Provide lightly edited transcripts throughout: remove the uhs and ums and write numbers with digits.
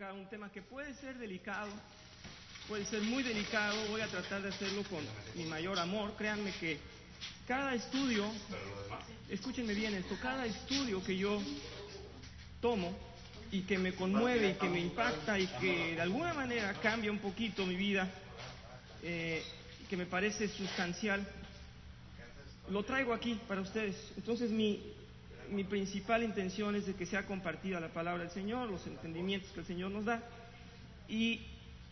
tocar un tema que puede ser delicado, puede ser muy delicado. Voy a tratar de hacerlo con mi mayor amor. Créanme que cada estudio, escúchenme bien esto, cada estudio que yo tomo y que me conmueve y que me impacta y que de alguna manera cambia un poquito mi vida, que me parece sustancial, lo traigo aquí para ustedes. Entonces mi principal intención es de que sea compartida la palabra del Señor, los entendimientos que el Señor nos da. Y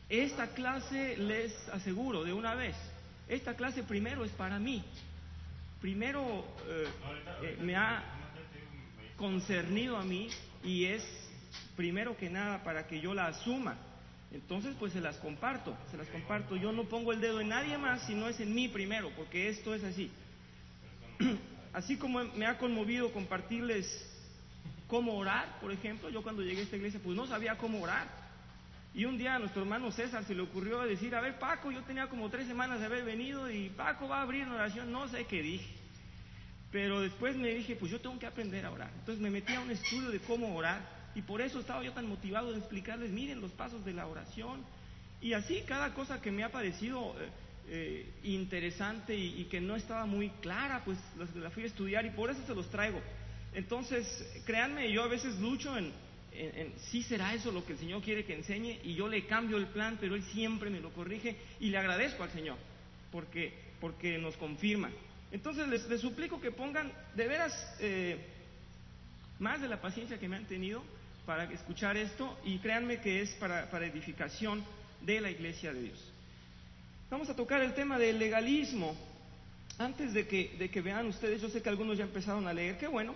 esta clase, les aseguro de una vez, esta clase primero es para mí. Primero me ha concernido a mí y es primero que nada para que yo la asuma. Entonces pues se las comparto. Yo no pongo el dedo en nadie más si no es en mí primero, porque esto es así. Así como me ha conmovido compartirles cómo orar, por ejemplo, yo cuando llegué a esta iglesia pues no sabía cómo orar. Y un día a nuestro hermano César se le ocurrió decir, a ver Paco, yo tenía como 3 semanas de haber venido y Paco va a abrir una oración, no sé qué dije. Pero después me dije, pues yo tengo que aprender a orar. Entonces me metí a un estudio de cómo orar y por eso estaba yo tan motivado de explicarles, miren los pasos de la oración. Y así cada cosa que me ha parecido interesante y que no estaba muy clara, pues la fui a estudiar y por eso se los traigo. Entonces, créanme, yo a veces lucho en sí será eso lo que el Señor quiere que enseñe y yo le cambio el plan, pero Él siempre me lo corrige y le agradezco al Señor porque nos confirma. Entonces les suplico que pongan de veras más de la paciencia que me han tenido para escuchar esto y créanme que es para edificación de la iglesia de Dios. Vamos a tocar el tema del legalismo. Antes de que vean ustedes, yo sé que algunos ya empezaron a leer, qué bueno.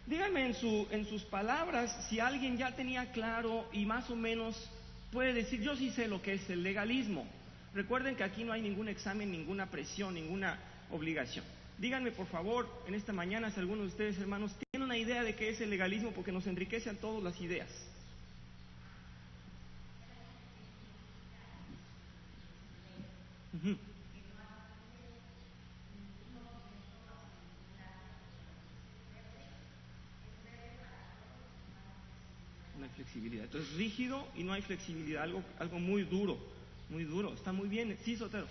Díganme en sus palabras si alguien ya tenía claro y más o menos puede decir, yo sí sé lo que es el legalismo. Recuerden que aquí no hay ningún examen, ninguna presión, ninguna obligación. Díganme por favor en esta mañana si alguno de ustedes, hermanos, tiene una idea de qué es el legalismo, porque nos enriquece a todos las ideas. Uh-huh. No hay flexibilidad. Entonces rígido y no hay flexibilidad, algo muy duro, está muy bien. Sí, Sotero.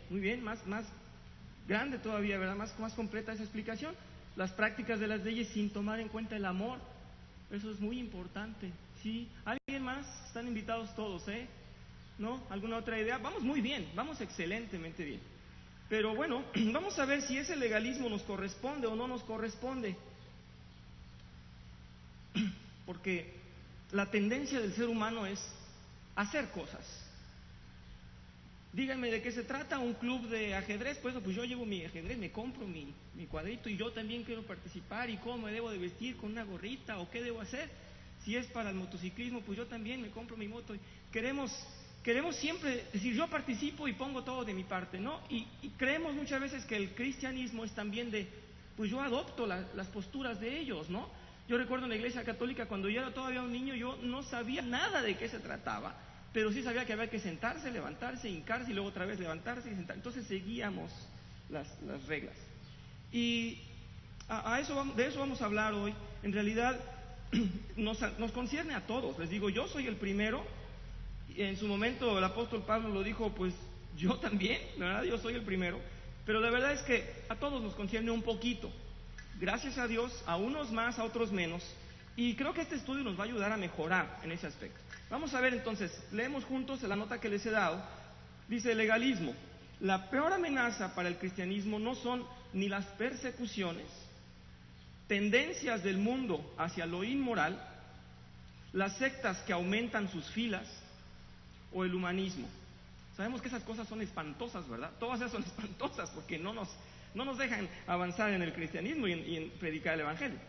Muy bien, más grande todavía, ¿verdad? Más completa esa explicación. Las prácticas de las leyes sin tomar en cuenta el amor, eso es muy importante. ¿Sí? ¿Alguien más? Están invitados todos, ¿eh? ¿No? ¿Alguna otra idea? Vamos muy bien, vamos excelentemente bien. Pero bueno, vamos a ver si ese legalismo nos corresponde o no nos corresponde. Porque la tendencia del ser humano es hacer cosas. Díganme de qué se trata, un club de ajedrez, pues yo llevo mi ajedrez, me compro mi cuadrito y yo también quiero participar, y cómo me debo de vestir, con una gorrita o qué debo hacer. Si es para el motociclismo, pues yo también me compro mi moto. Queremos siempre decir, yo participo y pongo todo de mi parte, ¿no? Y creemos muchas veces que el cristianismo es también pues yo adopto las posturas de ellos, ¿no? Yo recuerdo en la iglesia católica, cuando yo era todavía un niño, yo no sabía nada de qué se trataba, pero sí sabía que había que sentarse, levantarse, hincarse y luego otra vez levantarse y sentarse. Entonces seguíamos las reglas. Y de eso vamos a hablar hoy. En realidad nos concierne a todos. Les digo, yo soy el primero. En su momento el apóstol Pablo lo dijo, pues yo también, ¿verdad? Yo soy el primero. Pero la verdad es que a todos nos concierne un poquito. Gracias a Dios, a unos más, a otros menos. Y creo que este estudio nos va a ayudar a mejorar en ese aspecto. Vamos a ver entonces, leemos juntos la nota que les he dado. Dice: legalismo. La peor amenaza para el cristianismo no son ni las persecuciones, tendencias del mundo hacia lo inmoral, las sectas que aumentan sus filas o el humanismo. Sabemos que esas cosas son espantosas, ¿verdad? Todas esas son espantosas porque no nos dejan avanzar en el cristianismo y en predicar el evangelio.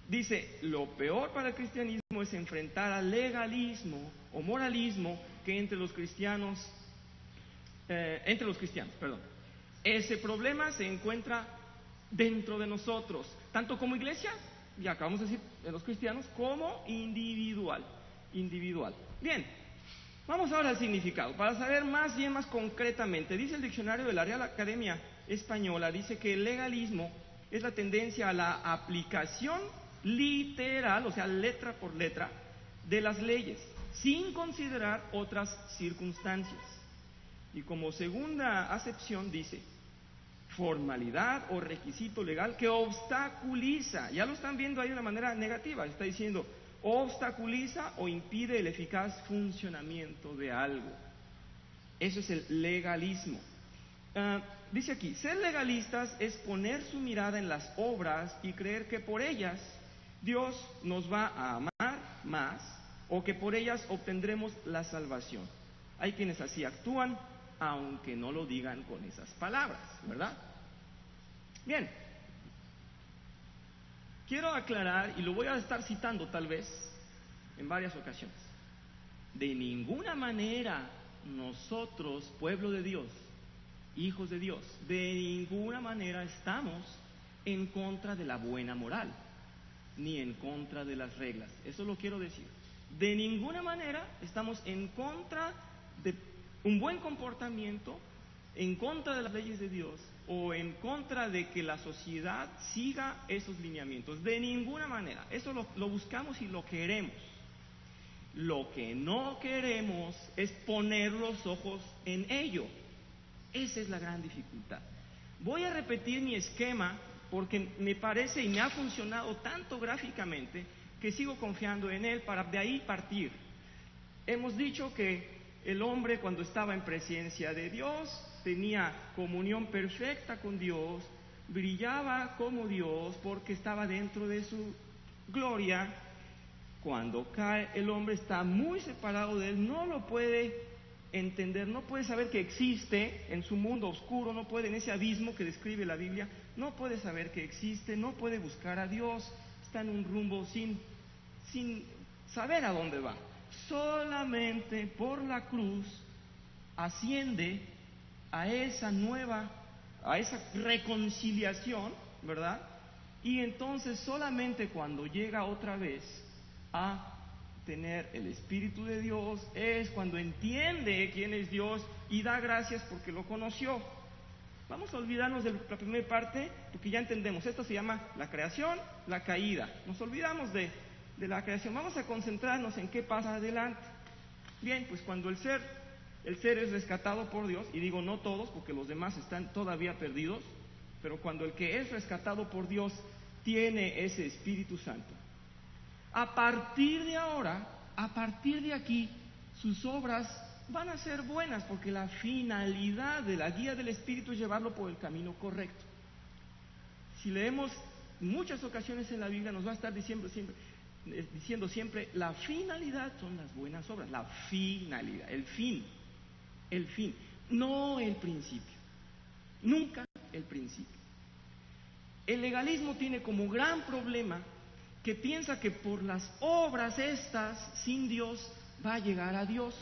Dice, lo peor para el cristianismo es enfrentar al legalismo o moralismo que entre los cristianos. Ese problema se encuentra dentro de nosotros, tanto como iglesia, y acabamos de decir de los cristianos, como individual. Bien, Vamos ahora al significado, para saber más concretamente. Dice el diccionario de la Real Academia Española, dice que el legalismo es la tendencia a la aplicación literal, o sea, letra por letra, de las leyes, sin considerar otras circunstancias. Y como segunda acepción dice, formalidad o requisito legal que obstaculiza, ya lo están viendo ahí de una manera negativa, está diciendo, obstaculiza o impide el eficaz funcionamiento de algo. Eso es el legalismo. Dice aquí, ser legalistas es poner su mirada en las obras y creer que por ellas Dios nos va a amar más o que por ellas obtendremos la salvación. Hay quienes así actúan, aunque no lo digan con esas palabras, ¿verdad? Bien, quiero aclarar, y lo voy a estar citando tal vez en varias ocasiones, de ninguna manera nosotros, pueblo de Dios, hijos de Dios, de ninguna manera estamos en contra de la buena moral, ni en contra de las reglas. Eso lo quiero decir. De ninguna manera estamos en contra de un buen comportamiento, en contra de las leyes de Dios o en contra de que la sociedad siga esos lineamientos. De ninguna manera. Eso lo buscamos y lo queremos. Lo que no queremos es poner los ojos en ello. Esa es la gran dificultad. Voy a repetir mi esquema porque me parece y me ha funcionado tanto gráficamente que sigo confiando en él para de ahí partir. Hemos dicho que el hombre, cuando estaba en presencia de Dios, tenía comunión perfecta con Dios, brillaba como Dios porque estaba dentro de su gloria. Cuando cae, el hombre está muy separado de él, no lo puede entender, no puede saber que existe en su mundo oscuro, no puede, en ese abismo que describe la Biblia, no puede saber que existe, no puede buscar a Dios, está en un rumbo sin saber a dónde va. Solamente por la cruz asciende a esa reconciliación, ¿verdad? Y entonces solamente cuando llega otra vez a tener el Espíritu de Dios es cuando entiende quién es Dios y da gracias porque lo conoció. Vamos a olvidarnos de la primera parte porque ya entendemos, esto se llama la creación, la caída. Nos olvidamos de la creación, vamos a concentrarnos en qué pasa adelante. Bien, pues cuando el ser es rescatado por Dios, y digo no todos porque los demás están todavía perdidos, pero cuando el que es rescatado por Dios tiene ese Espíritu Santo, a partir de ahora, a partir de aquí, sus obras van a ser buenas porque la finalidad de la guía del Espíritu es llevarlo por el camino correcto. Si leemos muchas ocasiones en la Biblia nos va a estar diciendo siempre la finalidad son las buenas obras, la finalidad, el fin, no el principio, nunca el principio. El legalismo tiene como gran problema que piensa que por las obras estas, sin Dios, va a llegar a Dios.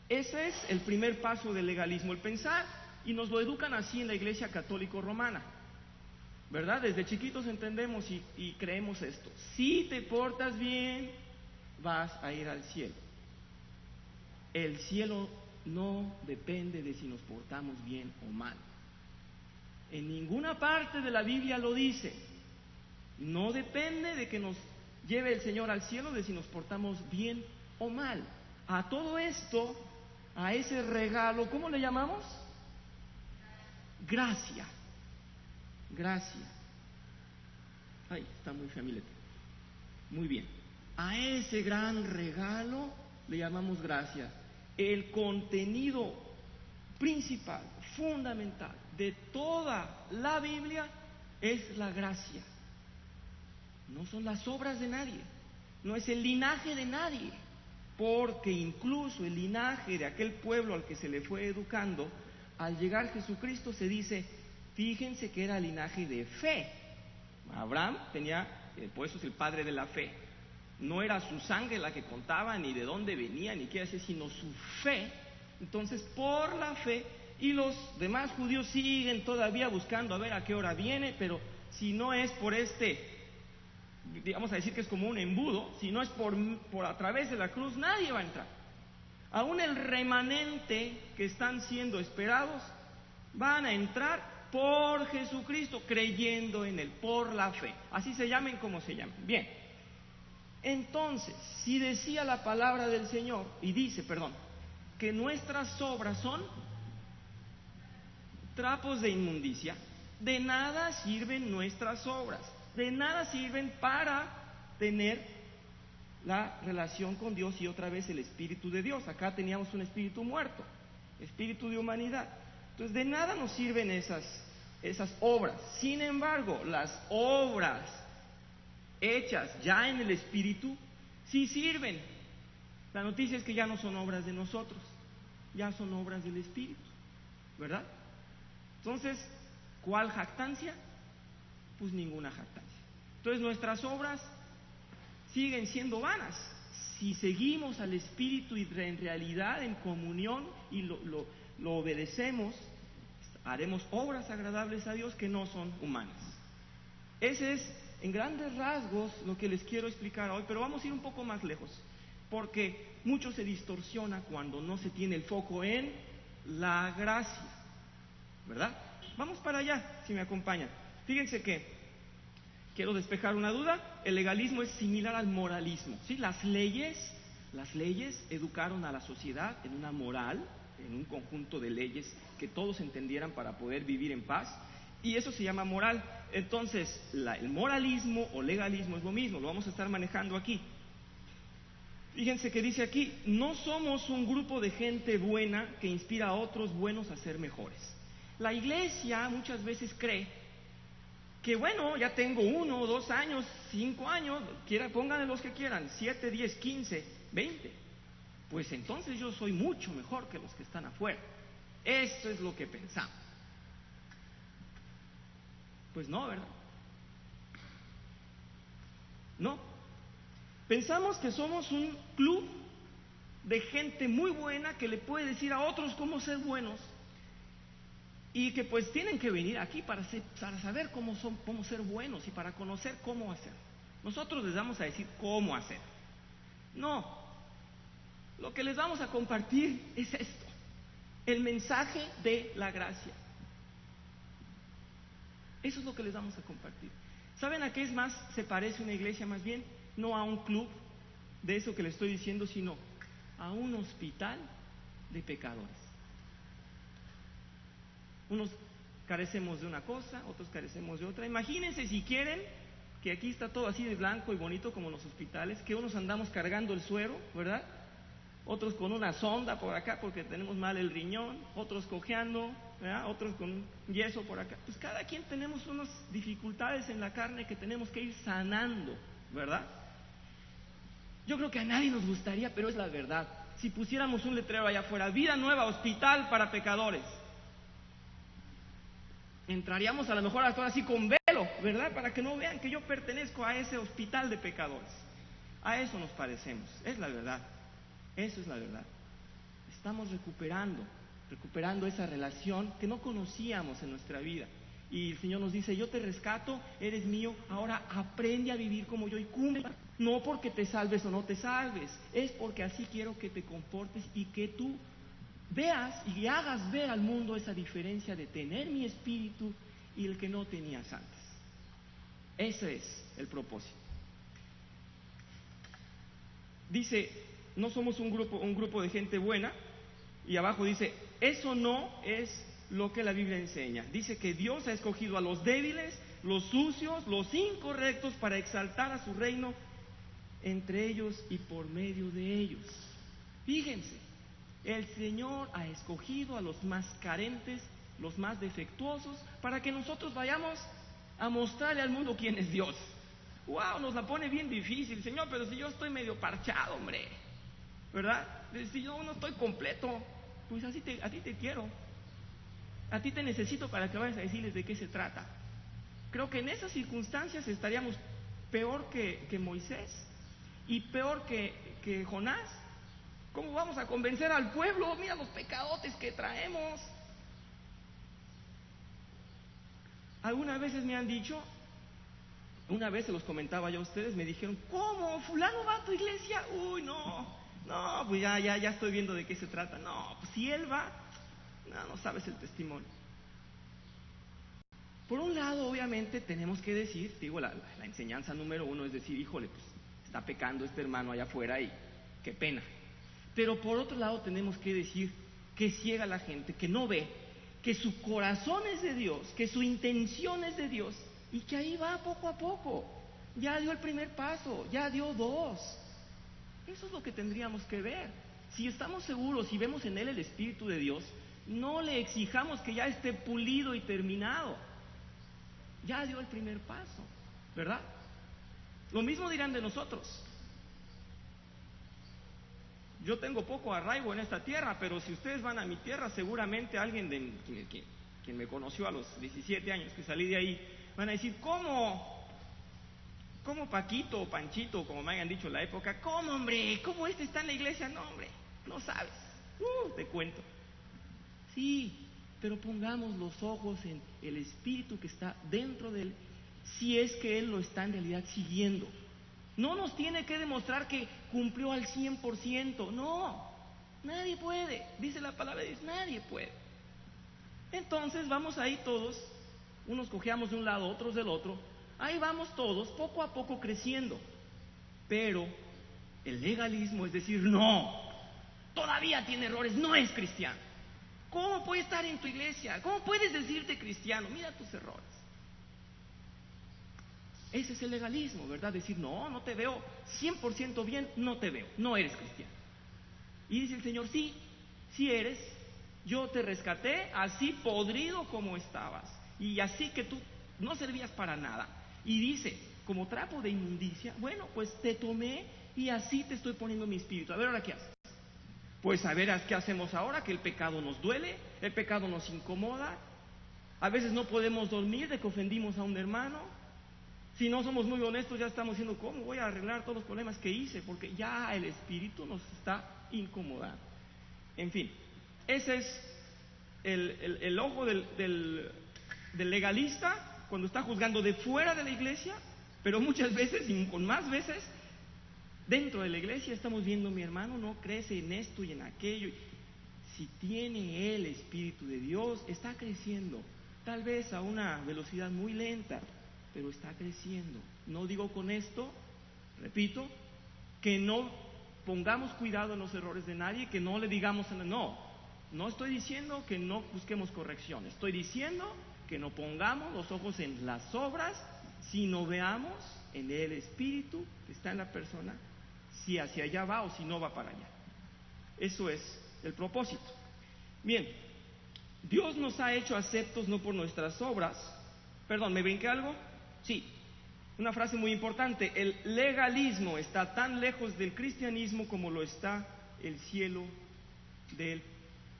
Ese es el primer paso del legalismo, el pensar, y nos lo educan así en la Iglesia Católica Romana, ¿verdad? Desde chiquitos entendemos y creemos esto. Si te portas bien, vas a ir al cielo. El cielo no depende de si nos portamos bien o mal. En ninguna parte de la Biblia lo dice. No depende de que nos lleve el Señor al cielo de si nos portamos bien o mal. A todo esto, a ese regalo, ¿cómo le llamamos? Gracia. Gracia. Ay, está muy familiar. Muy bien. A ese gran regalo le llamamos gracia. El contenido principal, fundamental de toda la Biblia es la gracia. No son las obras de nadie, no es el linaje de nadie, porque incluso el linaje de aquel pueblo al que se le fue educando, al llegar Jesucristo se dice, fíjense que era linaje de fe. Abraham tenía, por eso es el padre de la fe. No era su sangre la que contaba, ni de dónde venía, ni qué hacía, sino su fe. Entonces, por la fe, y los demás judíos siguen todavía buscando a ver a qué hora viene, pero si no es por vamos a decir que es como un embudo, si no es por a través de la cruz, nadie va a entrar. Aún el remanente que están siendo esperados van a entrar por Jesucristo, creyendo en Él, por la fe. Así se llamen como se llamen. Bien. Entonces, si decía la palabra del Señor, y dice, que nuestras obras son trapos de inmundicia, de nada sirven nuestras obras, de nada sirven para tener la relación con Dios y otra vez el Espíritu de Dios. Acá teníamos un espíritu muerto, espíritu de humanidad. Entonces de nada nos sirven esas obras. Sin embargo, las obras hechas ya en el Espíritu sí sirven. La noticia es que ya no son obras de nosotros, ya son obras del Espíritu, ¿verdad? Entonces, ¿cuál jactancia? Pues ninguna jactancia. Entonces nuestras obras siguen siendo vanas. Si seguimos al Espíritu y en realidad en comunión y lo obedecemos, haremos obras agradables a Dios que no son humanas. Ese es, en grandes rasgos, lo que les quiero explicar hoy, pero vamos a ir un poco más lejos, porque mucho se distorsiona cuando no se tiene el foco en la gracia, ¿verdad? Vamos para allá, si me acompañan. Fíjense que quiero despejar una duda. El legalismo es similar al moralismo, ¿sí? Las leyes educaron a la sociedad en una moral, en un conjunto de leyes que todos entendieran para poder vivir en paz, y eso se llama moral. Entonces, el moralismo o legalismo es lo mismo, lo vamos a estar manejando aquí. Fíjense que dice aquí, no somos un grupo de gente buena que inspira a otros buenos a ser mejores. La iglesia muchas veces cree que bueno, ya tengo 1, 2 años, 5 años, pónganle los que quieran, 7, 10, 15, 20. Pues entonces yo soy mucho mejor que los que están afuera. Esto es lo que pensamos. Pues no, ¿verdad? No. Pensamos que somos un club de gente muy buena que le puede decir a otros cómo ser buenos. Y que pues tienen que venir aquí para saber cómo ser buenos y para conocer cómo hacer. Nosotros les vamos a decir cómo hacer. No, lo que les vamos a compartir es esto, el mensaje de la gracia. Eso es lo que les vamos a compartir. ¿Saben a qué es más se parece una iglesia más bien? No a un club de eso que les estoy diciendo, sino a un hospital de pecadores. Unos carecemos de una cosa, otros carecemos de otra. Imagínense si quieren, que aquí está todo así de blanco y bonito como en los hospitales, que unos andamos cargando el suero, ¿verdad? Otros con una sonda por acá porque tenemos mal el riñón, otros cojeando, ¿verdad? Otros con un yeso por acá. Pues cada quien tenemos unas dificultades en la carne que tenemos que ir sanando, ¿verdad? Yo creo que a nadie nos gustaría, pero es la verdad. Si pusiéramos un letrero allá afuera, vida nueva, hospital para pecadores, entraríamos a lo mejor hasta ahora así con velo, ¿verdad? Para que no vean que yo pertenezco a ese hospital de pecadores. A eso nos parecemos, es la verdad. Eso es la verdad. Estamos recuperando esa relación que no conocíamos en nuestra vida. Y el Señor nos dice, yo te rescato, eres mío, ahora aprende a vivir como yo y cumple. No porque te salves o no te salves, es porque así quiero que te comportes y que tú veas y hagas ver al mundo esa diferencia de tener mi espíritu y el que no tenías antes. Ese es el propósito. Dice, no somos un grupo de gente buena, y abajo dice, eso no es lo que la Biblia enseña. Dice que Dios ha escogido a los débiles, los sucios, los incorrectos para exaltar a su reino entre ellos y por medio de ellos. Fíjense, el Señor ha escogido a los más carentes, los más defectuosos, para que nosotros vayamos a mostrarle al mundo quién es Dios. ¡Wow! Nos la pone bien difícil, Señor, pero si yo estoy medio parchado, hombre, ¿verdad? Si yo no estoy completo, pues a ti te quiero. A ti te necesito para que vayas a decirles de qué se trata. Creo que en esas circunstancias estaríamos peor que Moisés y peor que Jonás. ¿Cómo vamos a convencer al pueblo? Mira los pecadotes que traemos. Algunas veces me han dicho, una vez se los comentaba yo a ustedes, me dijeron, ¿cómo? ¿Fulano va a tu iglesia? Uy, no, No, pues ya estoy viendo de qué se trata. No, pues si él va, no sabes el testimonio. Por un lado, obviamente, tenemos que decir, digo, la enseñanza número uno es decir, híjole, pues está pecando este hermano allá afuera y qué pena. Pero por otro lado tenemos que decir que ciega la gente, que no ve, que su corazón es de Dios, que su intención es de Dios y que ahí va poco a poco. Ya dio el primer paso, ya dio dos. Eso es lo que tendríamos que ver. Si estamos seguros y vemos en él el Espíritu de Dios, no le exijamos que ya esté pulido y terminado. Ya dio el primer paso, ¿verdad? Lo mismo dirán de nosotros. Yo tengo poco arraigo en esta tierra, pero si ustedes van a mi tierra, seguramente alguien quien me conoció a los 17 años que salí de ahí, van a decir, ¿cómo Paquito o Panchito, como me hayan dicho en la época? ¿Cómo, hombre? ¿Cómo este está en la iglesia? No, hombre, no sabes. Te cuento. Sí, pero pongamos los ojos en el Espíritu que está dentro de él, si es que él lo está en realidad siguiendo. No nos tiene que demostrar que cumplió al 100%, no, nadie puede, dice la palabra de Dios, nadie puede. Entonces vamos ahí todos, unos cojeamos de un lado, otros del otro, ahí vamos todos, poco a poco creciendo. Pero el legalismo es decir, no, todavía tiene errores, no es cristiano. ¿Cómo puede estar en tu iglesia? ¿Cómo puedes decirte cristiano? Mira tus errores. Ese es el legalismo, ¿verdad? Decir, no te veo 100% bien, no te veo, no eres cristiano. Y dice el Señor, sí eres, yo te rescaté así podrido como estabas, y así que tú no servías para nada. Y dice, como trapo de inmundicia, bueno, pues te tomé y así te estoy poniendo mi espíritu. A ver, ¿ahora qué haces? Pues a ver, ¿qué hacemos ahora? Que el pecado nos duele, el pecado nos incomoda, a veces no podemos dormir de que ofendimos a un hermano. Si no somos muy honestos, ya estamos diciendo, ¿cómo voy a arreglar todos los problemas que hice? Porque ya el espíritu nos está incomodando. En fin, ese es el ojo del legalista cuando está juzgando de fuera de la iglesia, pero muchas veces, y con más veces, dentro de la iglesia estamos viendo, mi hermano no crece en esto y en aquello. Si tiene el Espíritu de Dios, está creciendo, tal vez a una velocidad muy lenta, pero está creciendo. No digo con esto, repito, que no pongamos cuidado en los errores de nadie, que no le digamos, no estoy diciendo que no busquemos corrección, estoy diciendo que no pongamos los ojos en las obras, sino veamos en el Espíritu que está en la persona, si hacia allá va o si no va para allá. Eso es el propósito. Bien, Dios nos ha hecho aceptos no por nuestras obras. Perdón, ¿me brinqué algo? Sí, una frase muy importante: el legalismo está tan lejos del cristianismo como lo está el cielo del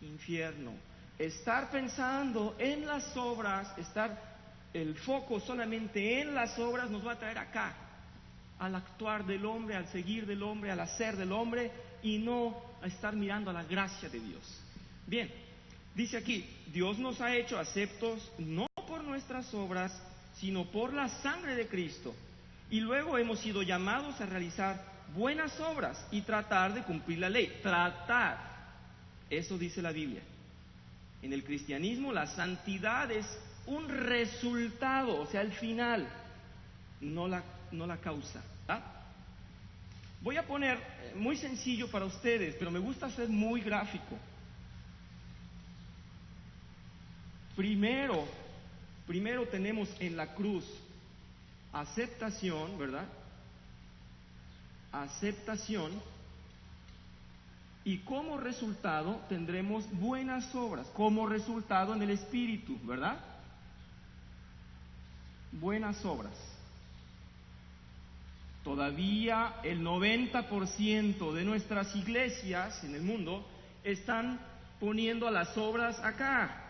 infierno. Estar pensando en las obras, estar el foco solamente en las obras, nos va a traer acá, al actuar del hombre, al seguir del hombre, al hacer del hombre, y no a estar mirando a la gracia de Dios. Bien, dice aquí, Dios nos ha hecho aceptos no por nuestras obras, sino por la sangre de Cristo. Y luego hemos sido llamados a realizar buenas obras y tratar de cumplir la ley. Tratar, eso dice la Biblia. En el cristianismo la santidad es un resultado, o sea, el final, no la causa. Voy a poner muy sencillo para ustedes, pero me gusta ser muy gráfico. Primero tenemos en la cruz aceptación, ¿verdad? Aceptación. Y como resultado tendremos buenas obras, como resultado en el Espíritu, ¿verdad? Buenas obras. Todavía el 90% de nuestras iglesias en el mundo están poniendo a las obras acá.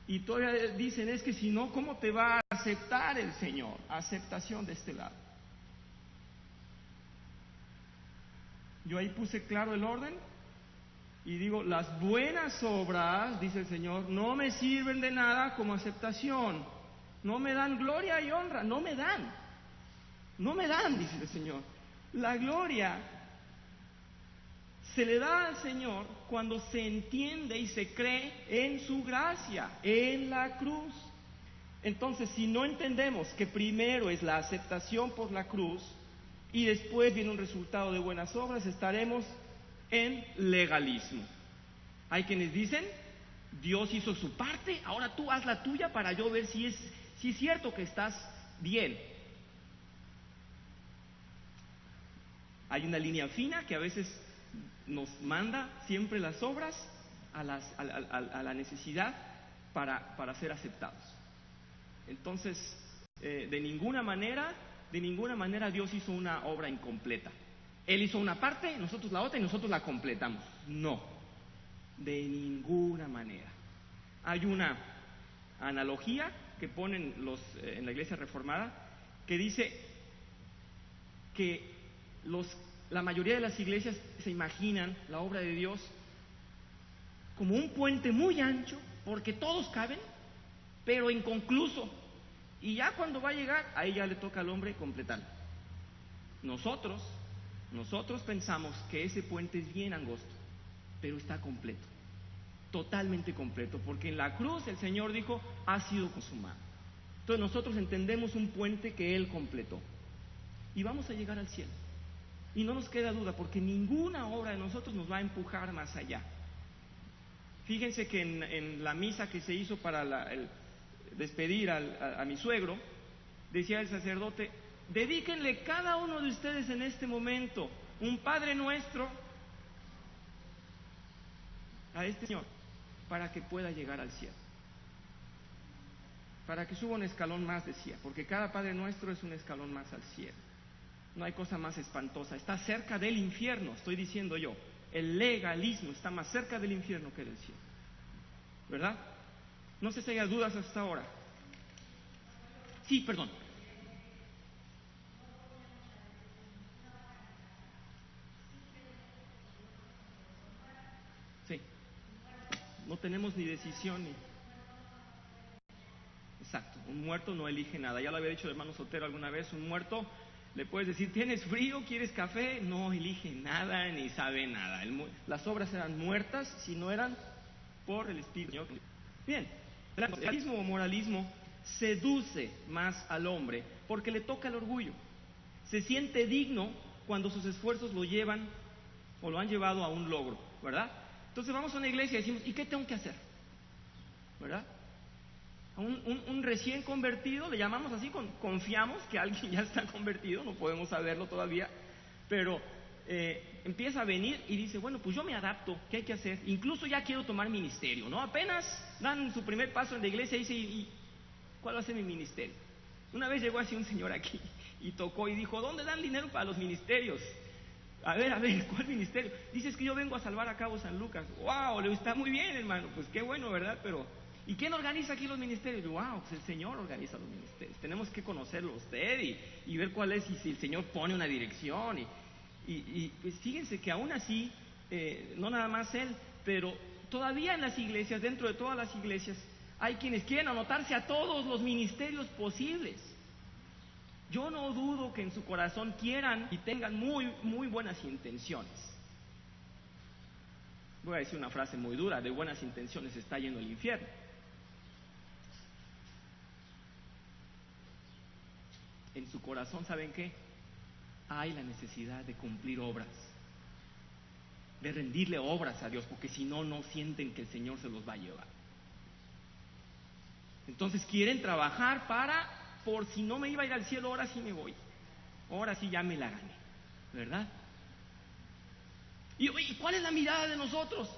Y todavía dicen, es que si no, ¿cómo te va a aceptar el Señor? Aceptación de este lado. Yo ahí puse claro el orden y digo, las buenas obras, dice el Señor, no me sirven de nada como aceptación. No me dan gloria y honra, no me dan, dice el Señor. La gloria se le da al Señor cuando se entiende y se cree en su gracia, en la cruz. Entonces, si no entendemos que primero es la aceptación por la cruz y después viene un resultado de buenas obras, estaremos en legalismo. Hay quienes dicen, Dios hizo su parte, ahora tú haz la tuya para yo ver si es cierto que estás bien. Hay una línea fina que a veces nos manda siempre las obras a la necesidad para ser aceptados. Entonces, de ninguna manera Dios hizo una obra incompleta. Él hizo una parte, nosotros la otra y nosotros la completamos. No, de ninguna manera. Hay una analogía que ponen en la Iglesia Reformada que dice que la mayoría de las iglesias se imaginan la obra de Dios como un puente muy ancho, porque todos caben, pero inconcluso. Y ya cuando va a llegar, ahí ya le toca al hombre completarlo. Nosotros pensamos que ese puente es bien angosto, pero está completo, totalmente completo, porque en la cruz el Señor dijo, ha sido consumado. Entonces nosotros entendemos un puente que Él completó. Y vamos a llegar al cielo. Y no nos queda duda, porque ninguna obra de nosotros nos va a empujar más allá. Fíjense que en la misa que se hizo para despedir a mi suegro, decía el sacerdote, dedíquenle cada uno de ustedes en este momento un Padre Nuestro a este Señor, para que pueda llegar al cielo. Para que suba un escalón más, decía, porque cada Padre Nuestro es un escalón más al cielo. No hay cosa más espantosa. Está cerca del infierno, estoy diciendo yo. El legalismo está más cerca del infierno que del cielo. ¿Verdad? No sé si hay dudas hasta ahora. Sí, perdón. Sí. No tenemos ni decisión ni... Exacto. Un muerto no elige nada. Ya lo había dicho el hermano Sotero alguna vez. Un muerto... Le puedes decir, ¿tienes frío? ¿Quieres café? No elige nada ni sabe nada. Las obras eran muertas si no eran por el Espíritu. Bien, el legalismo o moralismo seduce más al hombre porque le toca el orgullo. Se siente digno cuando sus esfuerzos lo llevan o lo han llevado a un logro, ¿verdad? Entonces vamos a una iglesia y decimos, ¿y qué tengo que hacer? ¿Verdad? Un recién convertido, le llamamos así, confiamos que alguien ya está convertido, no podemos saberlo todavía, pero empieza a venir y dice, bueno, pues yo me adapto, ¿qué hay que hacer? Incluso ya quiero tomar ministerio, ¿no? Apenas dan su primer paso en la iglesia y dice, ¿y cuál va a ser mi ministerio? Una vez llegó así un señor aquí y tocó y dijo, ¿dónde dan dinero para los ministerios? A ver, ¿cuál ministerio? Dices que yo vengo a salvar a Cabo San Lucas. ¡Wow! Le está muy bien, hermano, pues qué bueno, ¿verdad? Pero... ¿y quién organiza aquí los ministerios? ¡Wow! Pues el Señor organiza los ministerios. Tenemos que conocerlo usted y ver cuál es, y si el Señor pone una dirección. Y pues fíjense que aún así, no nada más Él, pero todavía en las iglesias, dentro de todas las iglesias, hay quienes quieren anotarse a todos los ministerios posibles. Yo no dudo que en su corazón quieran y tengan muy, muy buenas intenciones. Voy a decir una frase muy dura, de buenas intenciones está yendo el infierno. En su corazón, ¿saben qué? Hay la necesidad de cumplir obras, de rendirle obras a Dios, porque si no, no sienten que el Señor se los va a llevar. Entonces quieren trabajar por si no me iba a ir al cielo, ahora sí me voy. Ahora sí ya me la gané, ¿verdad? ¿Y cuál es la mirada de nosotros?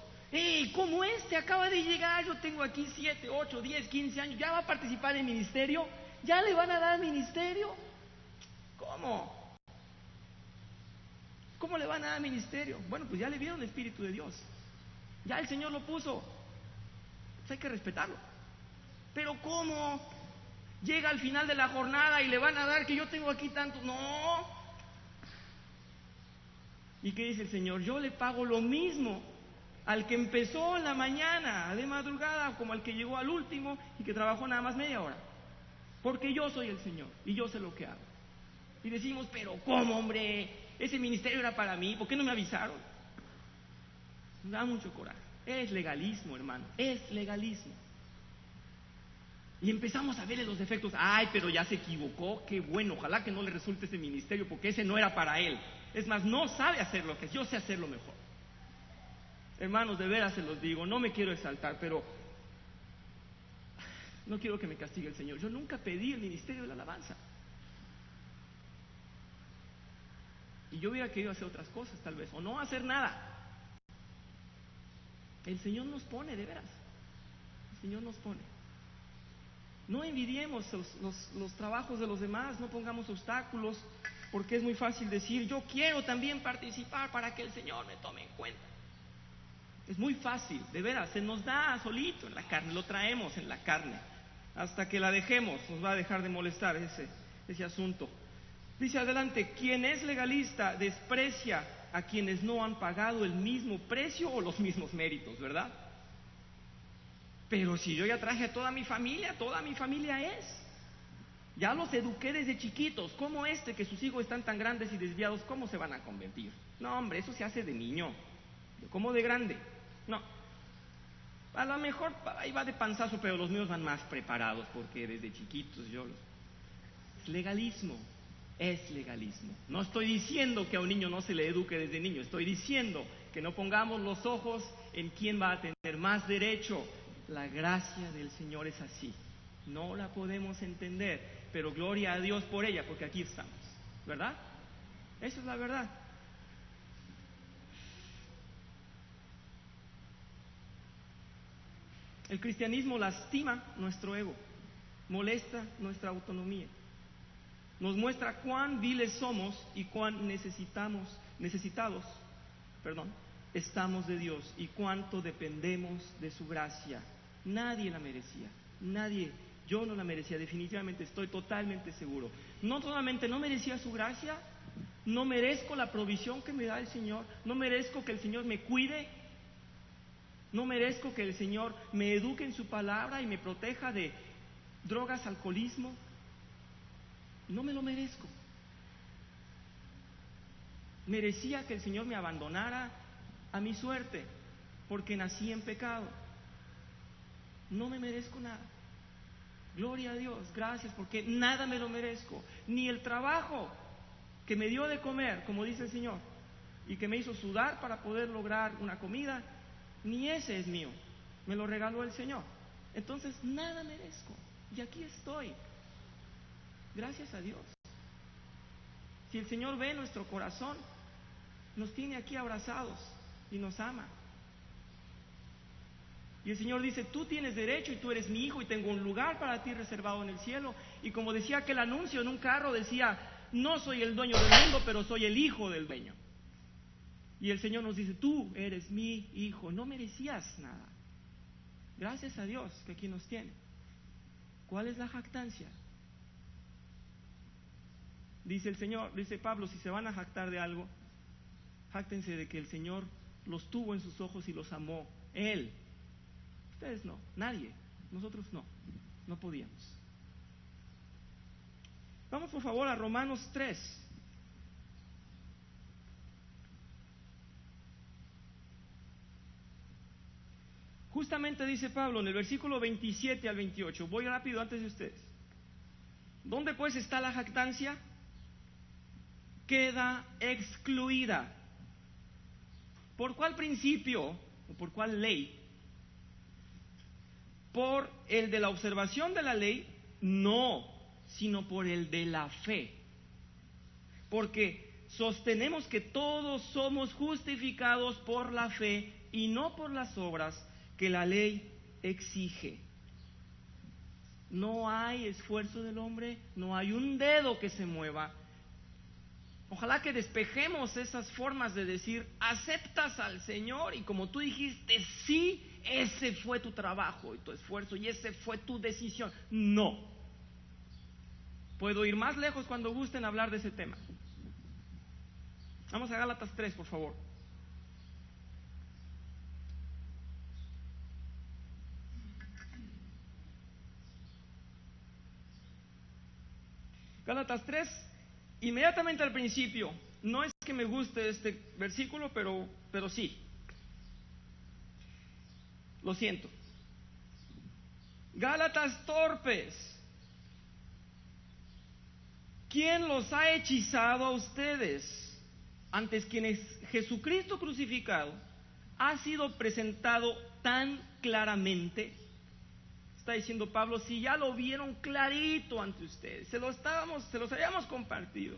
Como acaba de llegar, yo tengo aquí 7, 8, 10, 15 años, ya va a participar en ministerio, ya le van a dar ministerio. ¿Cómo? ¿Cómo le van a dar ministerio? Bueno, pues ya le vieron el Espíritu de Dios, ya el Señor lo puso, pues hay que respetarlo. Pero ¿cómo? Llega al final de la jornada y le van a dar que yo tengo aquí tanto. No. ¿Y qué dice el Señor? Yo le pago lo mismo al que empezó en la mañana de madrugada como al que llegó al último y que trabajó nada más media hora, porque yo soy el Señor y yo sé lo que hago. Y decimos, pero ¿cómo, hombre? Ese ministerio era para mí, ¿por qué no me avisaron? Me da mucho coraje. Es legalismo, hermano, es legalismo. Y empezamos a verle los defectos. Ay, pero ya se equivocó, qué bueno, ojalá que no le resulte ese ministerio, porque ese no era para él. Es más, no sabe hacer lo que es, yo sé hacerlo mejor. Hermanos, de veras se los digo, no me quiero exaltar, pero no quiero que me castigue el Señor. Yo nunca pedí el ministerio de la alabanza. Y yo hubiera querido hacer otras cosas, tal vez, o no hacer nada. El Señor nos pone, de veras. El Señor nos pone. No envidiemos los trabajos de los demás, no pongamos obstáculos, porque es muy fácil decir, yo quiero también participar para que el Señor me tome en cuenta. Es muy fácil, de veras, se nos da solito en la carne, lo traemos en la carne. Hasta que la dejemos, nos va a dejar de molestar ese asunto. Dice adelante, quien es legalista desprecia a quienes no han pagado el mismo precio o los mismos méritos, ¿verdad? Pero si yo ya traje a toda mi familia es. Ya los eduqué desde chiquitos. ¿Cómo que sus hijos están tan grandes y desviados, cómo se van a convertir? No, hombre, eso se hace de niño. ¿Cómo de grande? No. A lo mejor ahí va de panzazo, pero los míos van más preparados, porque desde chiquitos Es legalismo. Es legalismo. No estoy diciendo que a un niño no se le eduque desde niño. Estoy diciendo que no pongamos los ojos en quién va a tener más derecho. La gracia del Señor es así. No la podemos entender, pero gloria a Dios por ella, porque aquí estamos, ¿verdad? Esa es la verdad. El cristianismo lastima nuestro ego, molesta nuestra autonomía, nos muestra cuán viles somos y cuán necesitados, estamos de Dios y cuánto dependemos de su gracia. Nadie la merecía, yo no la merecía, definitivamente, estoy totalmente seguro. No solamente no merecía su gracia, no merezco la provisión que me da el Señor, no merezco que el Señor me cuide, no merezco que el Señor me eduque en su palabra y me proteja de drogas, alcoholismo. No me lo merezco. Merecía que el Señor me abandonara a mi suerte, porque nací en pecado. No me merezco nada. Gloria a Dios, gracias, porque nada me lo merezco. Ni el trabajo que me dio de comer, como dice el Señor, y que me hizo sudar para poder lograr una comida, ni ese es mío. Me lo regaló el Señor. Entonces, nada merezco. Y aquí estoy. Gracias a Dios. Si el Señor ve nuestro corazón, nos tiene aquí abrazados y nos ama. Y el Señor dice, tú tienes derecho y tú eres mi hijo y tengo un lugar para ti reservado en el cielo. Y como decía aquel anuncio en un carro, decía, no soy el dueño del mundo, pero soy el hijo del dueño. Y el Señor nos dice, tú eres mi hijo, no merecías nada. Gracias a Dios que aquí nos tiene. ¿Cuál es la jactancia? Dice el Señor, dice Pablo, si se van a jactar de algo, jáctense de que el Señor los tuvo en sus ojos y los amó. Él. Ustedes no, nadie. Nosotros no podíamos. Vamos por favor a Romanos 3. Justamente dice Pablo en el versículo 27 al 28. Voy rápido antes de ustedes. ¿Dónde pues está la jactancia? Queda excluida. ¿Por cuál principio o por cuál ley? ¿Por el de la observación de la ley? No, sino por el de la fe. Porque sostenemos que todos somos justificados por la fe y no por las obras que la ley exige. No hay esfuerzo del hombre, no hay un dedo que se mueva. Ojalá que despejemos esas formas de decir, aceptas al Señor y como tú dijiste, sí, ese fue tu trabajo y tu esfuerzo y ese fue tu decisión. No. Puedo ir más lejos cuando gusten hablar de ese tema. Vamos a Gálatas 3, por favor. Gálatas 3, inmediatamente al principio. No es que me guste este versículo, pero sí. Lo siento. Gálatas torpes. ¿Quién los ha hechizado a ustedes? Antes quienes Jesucristo crucificado ha sido presentado tan claramente. Está diciendo Pablo, si ya lo vieron clarito ante ustedes, se los habíamos compartido.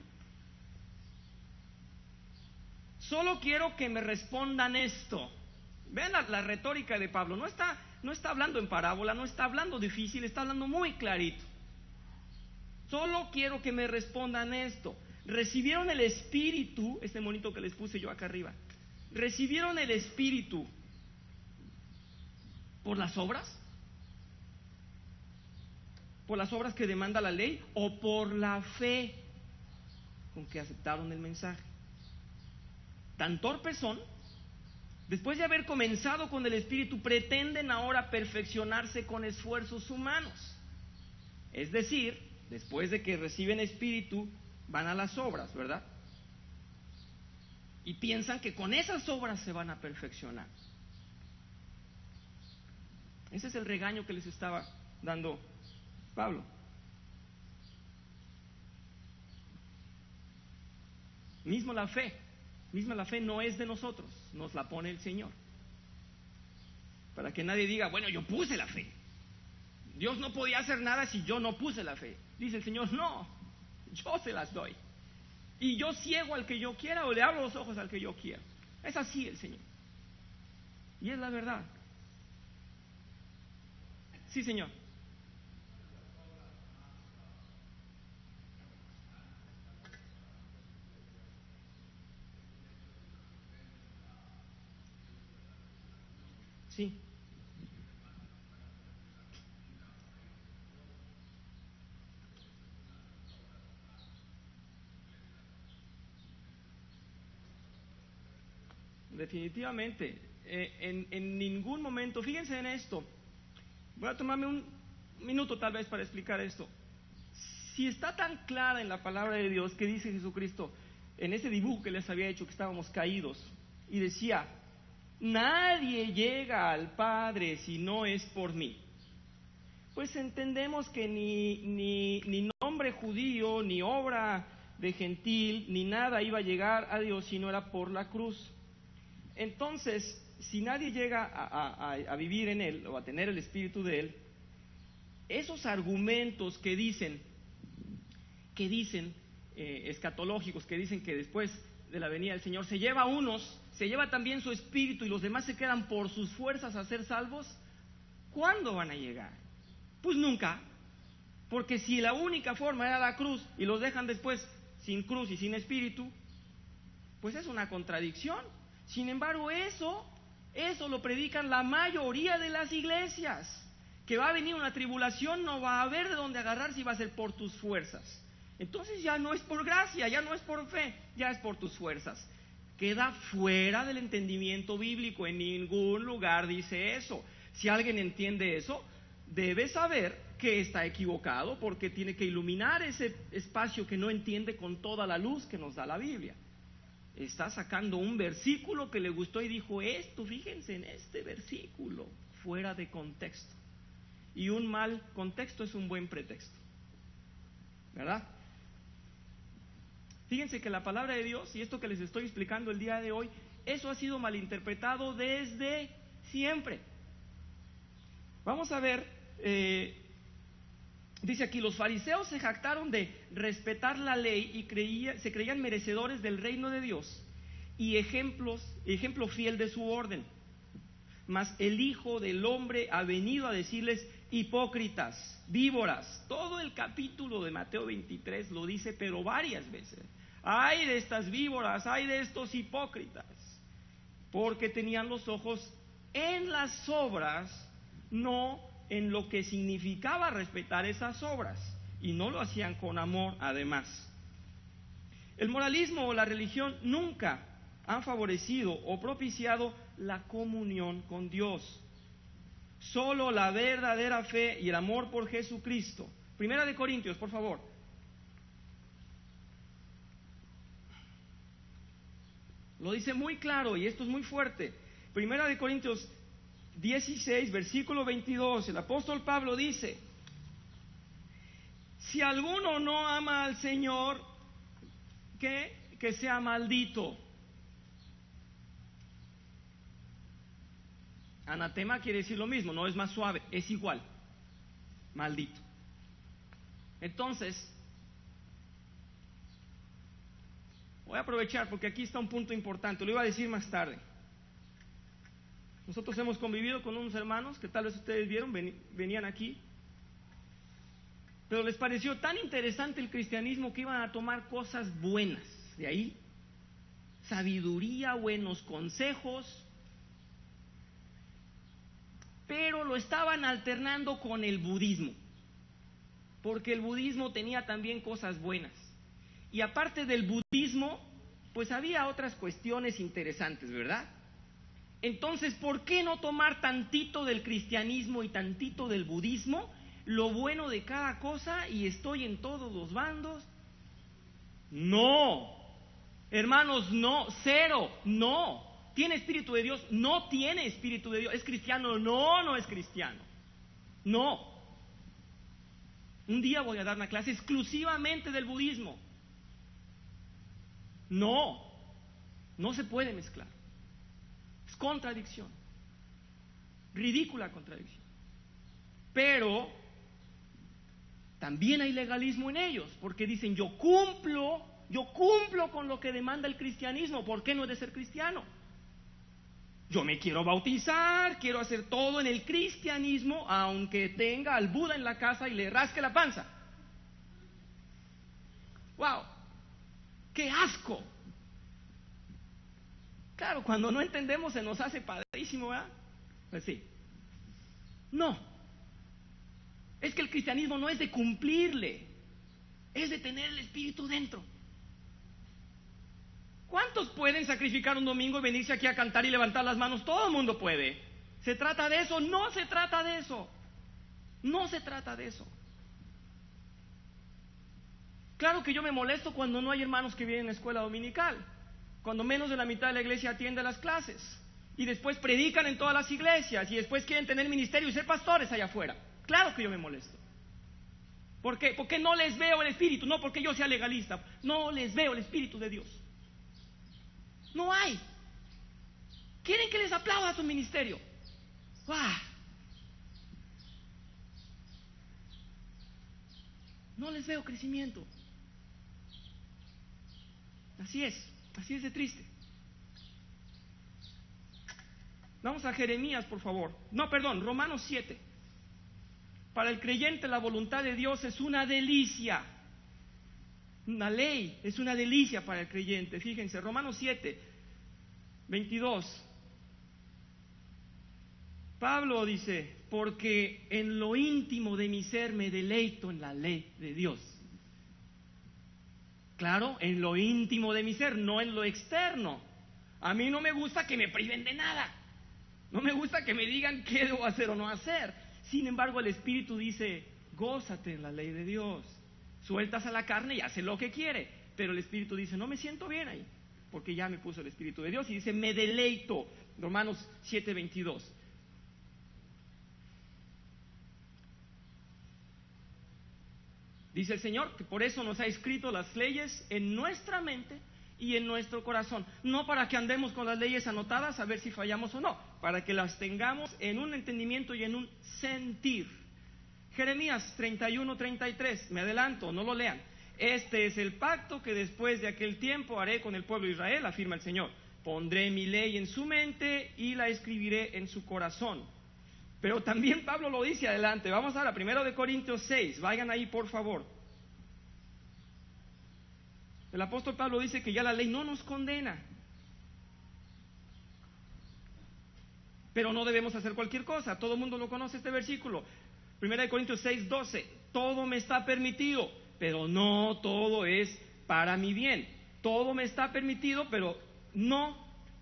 Solo quiero que me respondan esto. Vean la retórica de Pablo. No está hablando en parábola, no está hablando difícil, está hablando muy clarito. Solo quiero que me respondan esto. ¿Recibieron el Espíritu? Este monito que les puse yo acá arriba. ¿Recibieron el Espíritu por las obras? ¿Por las obras que demanda la ley? ¿O por la fe con que aceptaron el mensaje? Tan torpes son, después de haber comenzado con el Espíritu, pretenden ahora perfeccionarse con esfuerzos humanos. Es decir, después de que reciben Espíritu, van a las obras, ¿verdad? Y piensan que con esas obras se van a perfeccionar. Ese es el regaño que les estaba dando Pablo. Misma la fe no es de nosotros, nos la pone el Señor. Para que nadie diga, bueno, yo puse la fe. Dios no podía hacer nada si yo no puse la fe. Dice el Señor, no, yo se las doy. Y yo ciego al que yo quiera o le abro los ojos al que yo quiera. Es así el Señor. Y es la verdad. Sí, Señor. Sí. Definitivamente. En ningún momento, fíjense en esto. Voy a tomarme un minuto tal vez para explicar esto. Si está tan clara en la palabra de Dios que dice Jesucristo, en ese dibujo que les había hecho que estábamos caídos, y decía, nadie llega al Padre si no es por mí. Pues entendemos que ni nombre judío, ni obra de gentil, ni nada iba a llegar a Dios si no era por la cruz. Entonces, si nadie llega a vivir en Él o a tener el Espíritu de Él, esos argumentos que dicen escatológicos, que dicen que después de la venida del Señor se lleva a unos, se lleva también su espíritu y los demás se quedan por sus fuerzas a ser salvos, ¿cuándo van a llegar? Pues nunca, porque si la única forma era la cruz y los dejan después sin cruz y sin espíritu, pues es una contradicción. Sin embargo, eso lo predican la mayoría de las iglesias, que va a venir una tribulación, no va a haber de dónde agarrar si va a ser por tus fuerzas. Entonces ya no es por gracia, ya no es por fe, ya es por tus fuerzas. Queda fuera del entendimiento bíblico, en ningún lugar dice eso. Si alguien entiende eso, debe saber que está equivocado, porque tiene que iluminar ese espacio que no entiende con toda la luz que nos da la Biblia. Está sacando un versículo que le gustó y dijo esto, fíjense en este versículo, fuera de contexto. Y un mal contexto es un buen pretexto, ¿verdad? Fíjense que la palabra de Dios, y esto que les estoy explicando el día de hoy, eso ha sido malinterpretado desde siempre. Vamos a ver, dice aquí, los fariseos se jactaron de respetar la ley y se creían merecedores del reino de Dios y ejemplo fiel de su orden. Mas el Hijo del Hombre ha venido a decirles, hipócritas, víboras. Todo el capítulo de Mateo 23 lo dice, pero varias veces. Ay de estas víboras, ay de estos hipócritas, porque tenían los ojos en las obras, no en lo que significaba respetar esas obras, y no lo hacían con amor además. El moralismo o la religión nunca han favorecido o propiciado la comunión con Dios. Solo la verdadera fe y el amor por Jesucristo. Primera de Corintios, por favor. Lo dice muy claro y esto es muy fuerte. Primera de Corintios 16, versículo 22, el apóstol Pablo dice: si alguno no ama al Señor, que sea maldito. Anatema quiere decir lo mismo, no es más suave, es igual, maldito. Entonces, voy a aprovechar porque aquí está un punto importante, lo iba a decir más tarde. Nosotros hemos convivido con unos hermanos que tal vez ustedes vieron, venían aquí, pero les pareció tan interesante el cristianismo que iban a tomar cosas buenas de ahí, sabiduría, buenos consejos, pero lo estaban alternando con el budismo, porque el budismo tenía también cosas buenas. Y aparte del budismo, pues había otras cuestiones interesantes, ¿verdad? Entonces, ¿por qué no tomar tantito del cristianismo y tantito del budismo, lo bueno de cada cosa, y estoy en todos los bandos? No, hermanos, no, cero, no. ¿Tiene Espíritu de Dios? No tiene Espíritu de Dios. ¿Es cristiano? No, no es cristiano. No. Un día voy a dar una clase exclusivamente del budismo. No, no se puede mezclar. Es contradicción, ridícula contradicción. Pero también hay legalismo en ellos, porque dicen: yo cumplo con lo que demanda el cristianismo, ¿por qué no he de ser cristiano? Yo me quiero bautizar, quiero hacer todo en el cristianismo, aunque tenga al Buda en la casa y le rasque la panza. ¡Wow! ¡Qué asco! Claro, cuando no entendemos se nos hace padrísimo, ¿verdad? Pues sí. No. Es que el cristianismo no es de cumplirle, es de tener el Espíritu dentro. ¿Cuántos pueden sacrificar un domingo y venirse aquí a cantar y levantar las manos? Todo el mundo puede. ¿Se trata de eso? No se trata de eso. No se trata de eso. Claro que yo me molesto cuando no hay hermanos que vienen a escuela dominical, cuando menos de la mitad de la iglesia atiende las clases, y después predican en todas las iglesias, y después quieren tener ministerio y ser pastores allá afuera. Claro que yo me molesto. ¿Por qué? Porque no les veo el Espíritu, no porque yo sea legalista, no les veo el Espíritu de Dios. No hay. Quieren que les aplauda su ministerio. ¡Wow! No les veo crecimiento. Así es de triste. Vamos a Jeremías, por favor. No, perdón, Romanos 7. Para el creyente la voluntad de Dios es una delicia. Una ley es una delicia para el creyente. Fíjense, Romanos 7, 22. Pablo dice: porque en lo íntimo de mi ser me deleito en la ley de Dios. Claro, en lo íntimo de mi ser, no en lo externo. A mí no me gusta que me priven de nada. No me gusta que me digan qué debo hacer o no hacer. Sin embargo, el Espíritu dice: gózate en la ley de Dios. Sueltas a la carne y hace lo que quiere. Pero el Espíritu dice: no me siento bien ahí, porque ya me puso el Espíritu de Dios. Y dice: me deleito. Romanos 7, 22. Dice el Señor que por eso nos ha escrito las leyes en nuestra mente y en nuestro corazón. No para que andemos con las leyes anotadas a ver si fallamos o no, para que las tengamos en un entendimiento y en un sentir. Jeremías 31, 33, me adelanto, no lo lean. Este es el pacto que después de aquel tiempo haré con el pueblo de Israel, afirma el Señor. Pondré mi ley en su mente y la escribiré en su corazón. Pero también Pablo lo dice adelante. Vamos ahora a 1 Corintios 6, vayan ahí por favor. El apóstol Pablo dice que ya la ley no nos condena, pero no debemos hacer cualquier cosa. Todo el mundo lo conoce este versículo. 1 Corintios 6, 12. Todo me está permitido, pero no todo es para mi bien. Todo me está permitido, pero no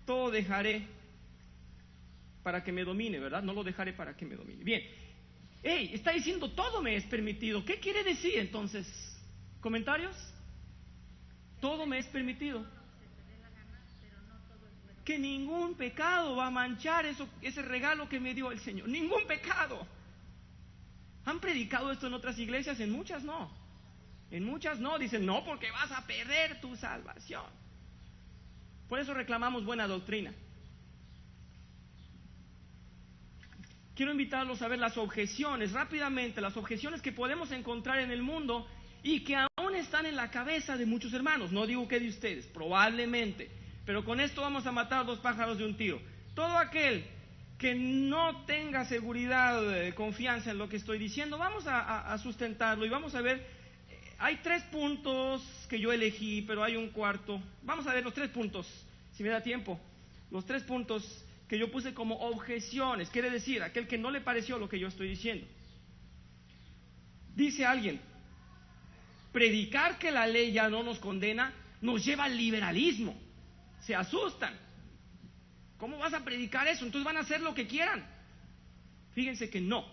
todo dejaré para que me domine, ¿verdad? No lo dejaré para que me domine. Bien. Está diciendo todo me es permitido. ¿Qué quiere decir entonces? ¿Comentarios? Todo me es permitido. que ningún pecado va a manchar ese regalo que me dio el Señor. Ningún pecado. ¿Han predicado esto en otras iglesias? En muchas no. En muchas no. Dicen, no, porque vas a perder tu salvación. Por eso reclamamos buena doctrina. Quiero invitarlos a ver las objeciones, rápidamente, las objeciones que podemos encontrar en el mundo y que aún están en la cabeza de muchos hermanos. No digo que de ustedes, probablemente. Pero con esto vamos a matar 2 pájaros de un tiro. Todo aquel que no tenga seguridad, confianza en lo que estoy diciendo, vamos a sustentarlo y vamos a ver. Hay 3 puntos que yo elegí, pero hay un cuarto. Vamos a ver los 3 puntos, si me da tiempo. Los 3 puntos que yo puse como objeciones, quiere decir, aquel que no le pareció lo que yo estoy diciendo. Dice alguien, predicar que la ley ya no nos condena nos lleva al liberalismo. Se asustan. ¿Cómo vas a predicar eso? Entonces van a hacer lo que quieran. Fíjense que no.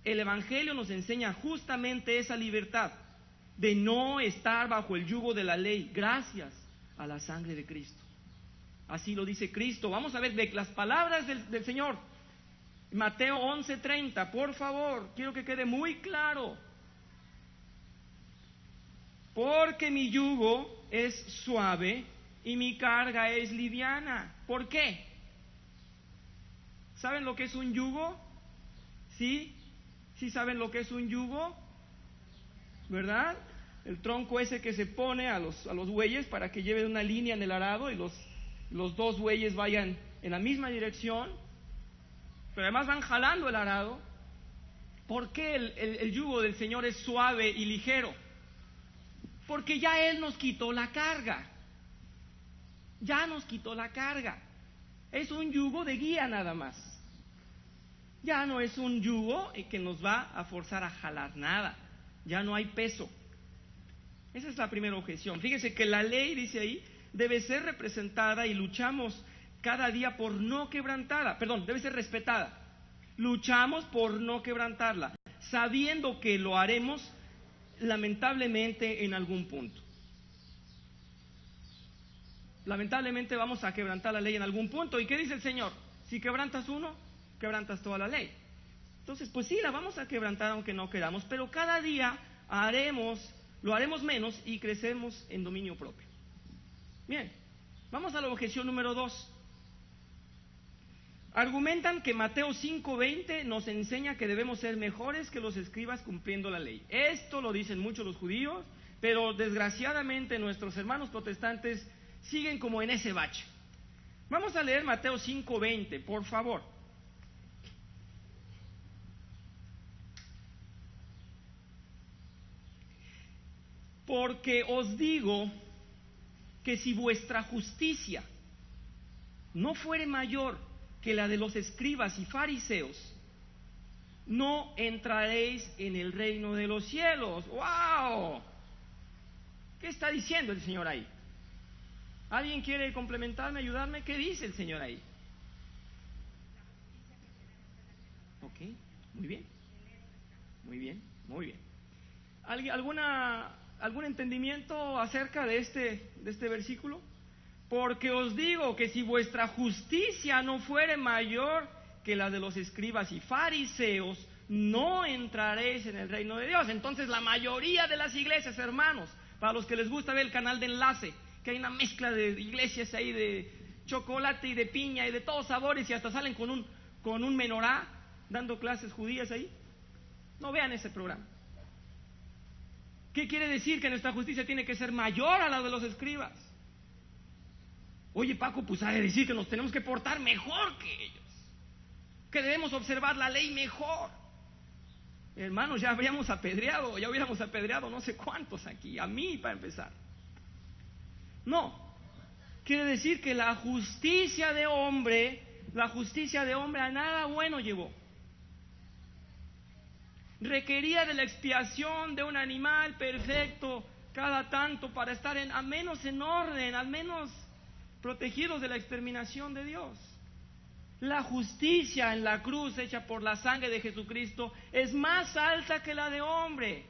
El Evangelio nos enseña justamente esa libertad de no estar bajo el yugo de la ley, gracias a la sangre de Cristo. Así lo dice Cristo. Vamos a ver las palabras del Señor. Mateo 11:30, por favor, quiero que quede muy claro. Porque mi yugo es suave y mi carga es liviana. ¿Por qué? ¿Saben lo que es un yugo? ¿Sí? ¿Sí saben lo que es un yugo? ¿Verdad? El tronco ese que se pone a los bueyes para que lleven una línea en el arado y los 2 bueyes vayan en la misma dirección, pero además van jalando el arado. ¿Por qué el yugo del Señor es suave y ligero? Porque ya Él nos quitó la carga. Ya nos quitó la carga. Es un yugo de guía nada más. Ya no es un yugo que nos va a forzar a jalar nada. Ya no hay peso. Esa es la primera objeción. Fíjese que la ley, dice ahí, debe ser representada y luchamos cada día por no quebrantarla. Perdón, debe ser respetada. Luchamos por no quebrantarla, sabiendo que lo haremos lamentablemente en algún punto. Lamentablemente vamos a quebrantar la ley en algún punto. ¿Y qué dice el Señor? Si quebrantas uno, quebrantas toda la ley. Entonces, pues sí, la vamos a quebrantar aunque no queramos, pero cada día lo haremos menos y crecemos en dominio propio. Bien, vamos a la objeción número 2. Argumentan que Mateo 5:20 nos enseña que debemos ser mejores que los escribas cumpliendo la ley. Esto lo dicen muchos los judíos, pero desgraciadamente nuestros hermanos protestantes siguen como en ese bache. Vamos a leer Mateo 5:20, por favor. Porque os digo que si vuestra justicia no fuere mayor que la de los escribas y fariseos, no entraréis en el reino de los cielos. ¡Wow! ¿Qué está diciendo el Señor ahí? ¿Alguien quiere complementarme, ayudarme? ¿Qué dice el Señor ahí? Ok, muy bien. Muy bien, muy bien. ¿Algún entendimiento acerca de este versículo? Porque os digo que si vuestra justicia no fuere mayor que la de los escribas y fariseos, no entraréis en el reino de Dios. Entonces la mayoría de las iglesias, hermanos, para los que les gusta ver el canal de Enlace, que hay una mezcla de iglesias ahí de chocolate y de piña y de todos sabores y hasta salen con un menorá dando clases judías ahí, no vean ese programa. ¿Qué quiere decir? Que nuestra justicia tiene que ser mayor a la de los escribas. Oye, Paco, pues ha de decir que nos tenemos que portar mejor que ellos, que debemos observar la ley mejor. Hermanos, ya hubiéramos apedreado no sé cuántos aquí, a mí para empezar. No, quiere decir que la justicia de hombre a nada bueno llevó. Requería de la expiación de un animal perfecto cada tanto para estar al menos en orden, al menos protegidos de la exterminación de Dios. La justicia en la cruz hecha por la sangre de Jesucristo es más alta que la de hombre.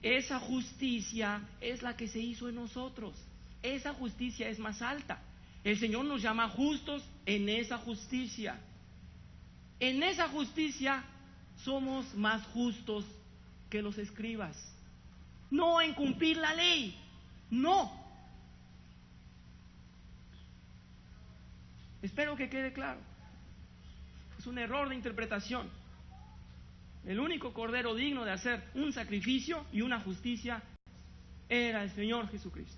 Esa justicia es la que se hizo en nosotros. Esa justicia es más alta. El Señor nos llama justos en esa justicia. En esa justicia somos más justos que los escribas. No en cumplir la ley, no. Espero que quede claro. Es un error de interpretación. El único cordero digno de hacer un sacrificio y una justicia era el Señor Jesucristo.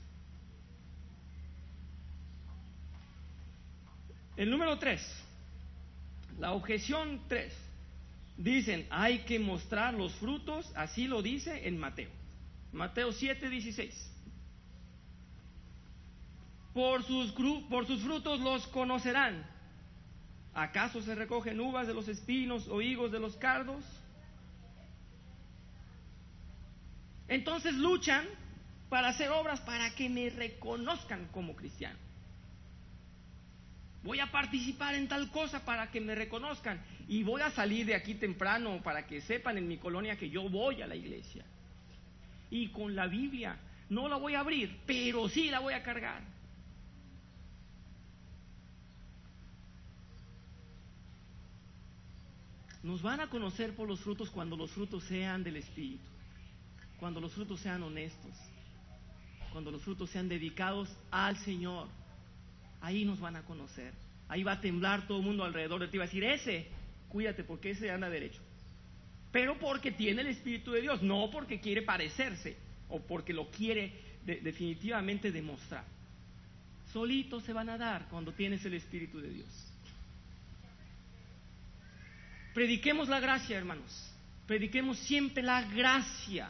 El número 3, la objeción 3. Dicen, hay que mostrar los frutos, así lo dice en Mateo. Mateo 7:16. Por sus frutos los conocerán. ¿Acaso se recogen uvas de los espinos o higos de los cardos? Entonces luchan para hacer obras para que me reconozcan como cristiano. Voy a participar en tal cosa para que me reconozcan. Y voy a salir de aquí temprano para que sepan en mi colonia que yo voy a la iglesia. Y con la Biblia no la voy a abrir, pero sí la voy a cargar. Nos van a conocer por los frutos cuando los frutos sean del Espíritu, cuando los frutos sean honestos, cuando los frutos sean dedicados al Señor. Ahí nos van a conocer. Ahí va a temblar todo el mundo alrededor de ti. Va a decir, ese, cuídate porque ese anda derecho. Pero porque tiene el Espíritu de Dios, no porque quiere parecerse o porque lo quiere definitivamente demostrar. Solitos se van a dar cuando tienes el Espíritu de Dios. Prediquemos la gracia, hermanos. Prediquemos siempre la gracia,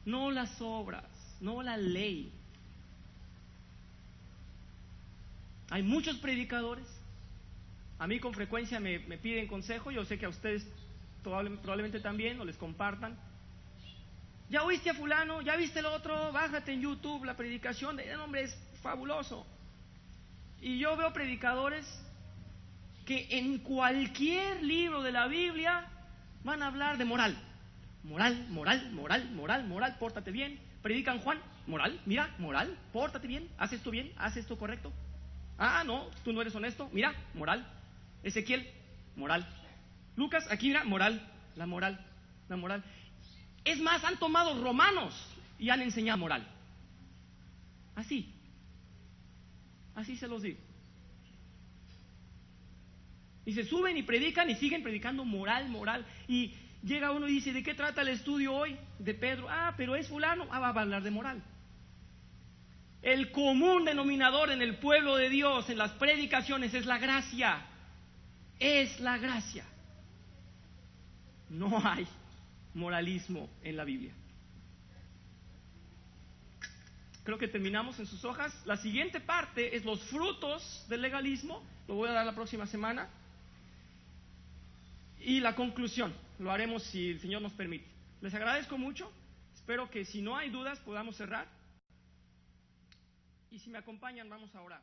no las obras, no la ley. Hay muchos predicadores. A mí con frecuencia me piden consejo. Yo sé que a ustedes probablemente también, o les compartan. ¿Ya oíste a fulano? ¿Ya viste el otro? Bájate en YouTube la predicación de el hombre, es fabuloso. Y yo veo predicadores que en cualquier libro de la Biblia van a hablar de moral. Moral, pórtate bien. Predican Juan, moral, mira, moral, pórtate bien, haz esto bien, haz esto correcto. Ah, no, tú no eres honesto, mira, moral. Ezequiel, moral. Lucas, aquí mira, moral. Es más, han tomado Romanos y han enseñado moral. Así se los digo. Y se suben y predican y siguen predicando moral. Y llega uno y dice, ¿de qué trata el estudio hoy? De Pedro. Ah, pero es fulano. Ah, va a hablar de moral. El común denominador en el pueblo de Dios, en las predicaciones, es la gracia. Es la gracia. No hay moralismo en la Biblia. Creo que terminamos en sus hojas. La siguiente parte es los frutos del legalismo. Lo voy a dar la próxima semana. Y la conclusión, lo haremos si el Señor nos permite. Les agradezco mucho. Espero que si no hay dudas podamos cerrar. Y si me acompañan, vamos a orar.